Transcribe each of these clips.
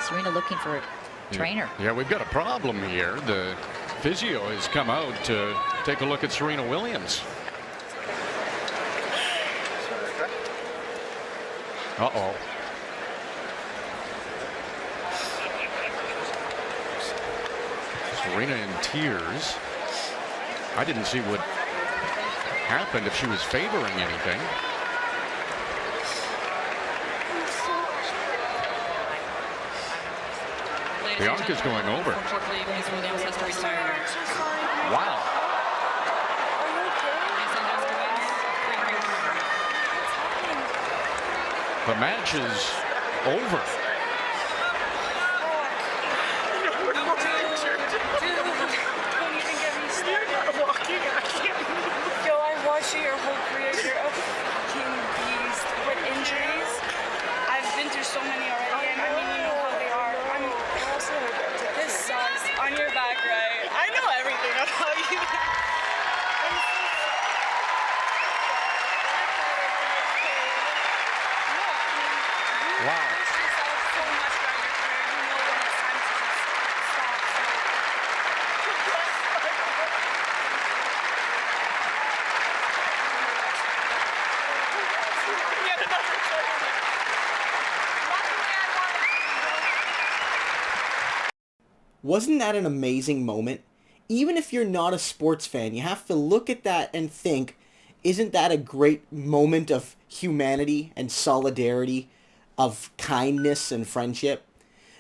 Serena looking for a trainer. Yeah, we've got a problem here. The physio has come out to take a look at Serena Williams. Uh-oh. Serena in tears. I didn't see what happened, if she was favoring anything. Bianca's going over. Wow. The match is over. Yo, I watched your whole career. You're a fucking beast with injuries. I've been through so many already, and I mean, you know how they are. This sucks. On your back, right? I know everything about you. Wow. Wasn't that an amazing moment? Even if you're not a sports fan, you have to look at that and think, isn't that a great moment of humanity and solidarity, of kindness and friendship?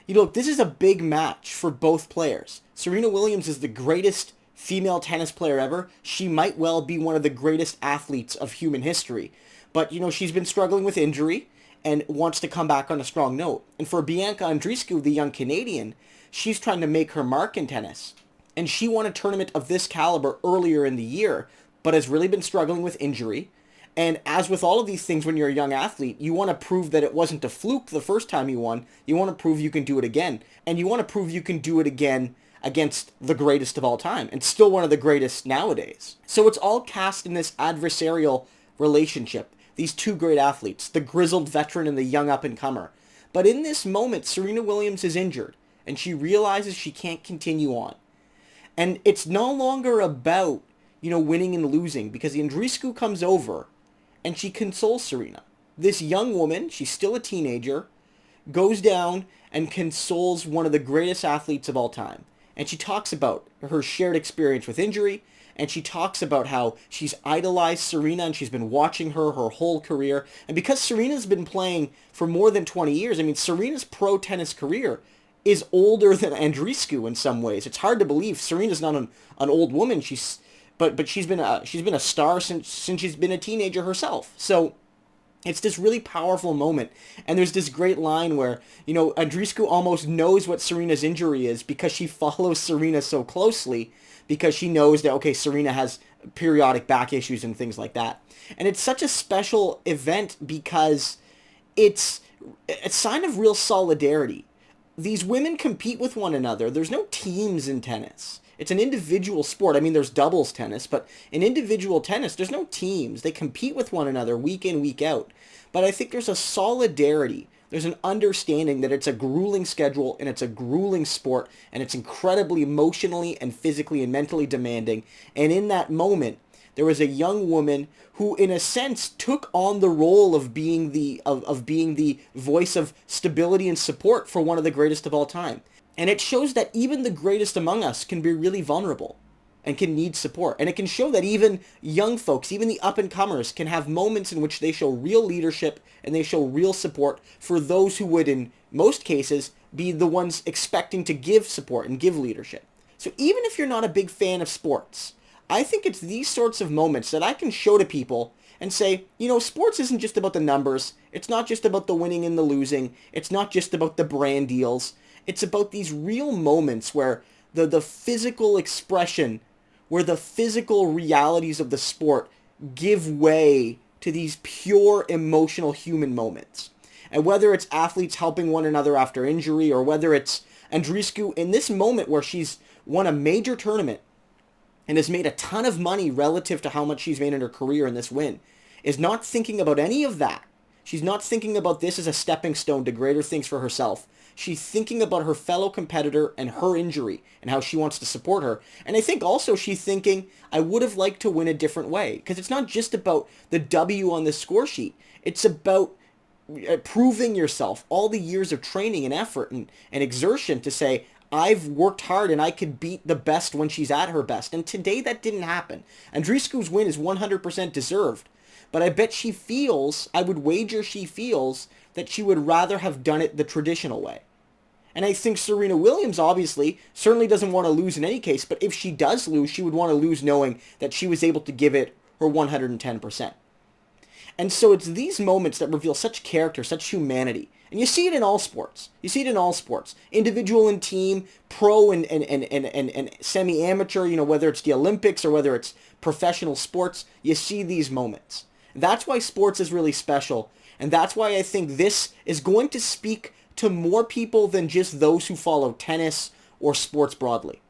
You know, look, this is a big match for both players. Serena Williams is the greatest female tennis player ever. She might well be one of the greatest athletes of human history. But, you know, she's been struggling with injury and wants to come back on a strong note. And for Bianca Andreescu, the young Canadian, she's trying to make her mark in tennis. And she won a tournament of this caliber earlier in the year, but has really been struggling with injury. And as with all of these things when you're a young athlete, you want to prove that it wasn't a fluke the first time you won. You want to prove you can do it again. And you want to prove you can do it again against the greatest of all time, and still one of the greatest nowadays. So it's all cast in this adversarial relationship. These two great athletes, the grizzled veteran and the young up-and-comer. But in this moment, Serena Williams is injured, and she realizes she can't continue on. And it's no longer about, you know, winning and losing, because Andreescu comes over, and she consoles Serena. This young woman, she's still a teenager, goes down and consoles one of the greatest athletes of all time. And she talks about her shared experience with injury, and she talks about how she's idolized Serena and she's been watching her whole career. And because Serena's been playing for more than 20 years, I mean, Serena's pro tennis career is older than Andreescu in some ways. It's hard to believe. Serena's not an old woman. But she's been a star since she's been a teenager herself. So it's this really powerful moment. And there's this great line where, you know, Andreescu almost knows what Serena's injury is because she follows Serena so closely, because she knows that, okay, Serena has periodic back issues and things like that. And it's such a special event because it's a sign of real solidarity. These women compete with one another. There's no teams in tennis. It's an individual sport. I mean, there's doubles tennis, but in individual tennis, there's no teams. They compete with one another week in, week out. But I think there's a solidarity. There's an understanding that it's a grueling schedule and it's a grueling sport and it's incredibly emotionally and physically and mentally demanding. And in that moment, there was a young woman who, in a sense, took on the role of being the voice of stability and support for one of the greatest of all time. And it shows that even the greatest among us can be really vulnerable and can need support. And it can show that even young folks, even the up-and-comers, can have moments in which they show real leadership and they show real support for those who would, in most cases, be the ones expecting to give support and give leadership. So even if you're not a big fan of sports, I think it's these sorts of moments that I can show to people and say, you know, sports isn't just about the numbers. It's not just about the winning and the losing. It's not just about the brand deals. It's about these real moments where the physical expression, where the physical realities of the sport give way to these pure emotional human moments. And whether it's athletes helping one another after injury, or whether it's Andreescu in this moment where she's won a major tournament and has made a ton of money relative to how much she's made in her career in this win, is not thinking about any of that, She's not thinking about this as a stepping stone to greater things for herself. She's thinking about her fellow competitor and her injury and how she wants to support her. And I think also she's thinking, I would have liked to win a different way. Because it's not just about the W on the score sheet. It's about proving yourself, all the years of training and effort and exertion to say, I've worked hard and I could beat the best when she's at her best. And today that didn't happen. Andreescu's win is 100% deserved. But I bet she feels, I would wager she feels, that she would rather have done it the traditional way. And I think Serena Williams, obviously, certainly doesn't want to lose in any case, but if she does lose, she would want to lose knowing that she was able to give it her 110%. And so it's these moments that reveal such character, such humanity. And you see it in all sports. You see it in all sports. Individual and team, pro and semi-amateur, whether it's the Olympics or whether it's professional sports, you see these moments. That's why sports is really special. And that's why I think this is going to speak to more people than just those who follow tennis or sports broadly.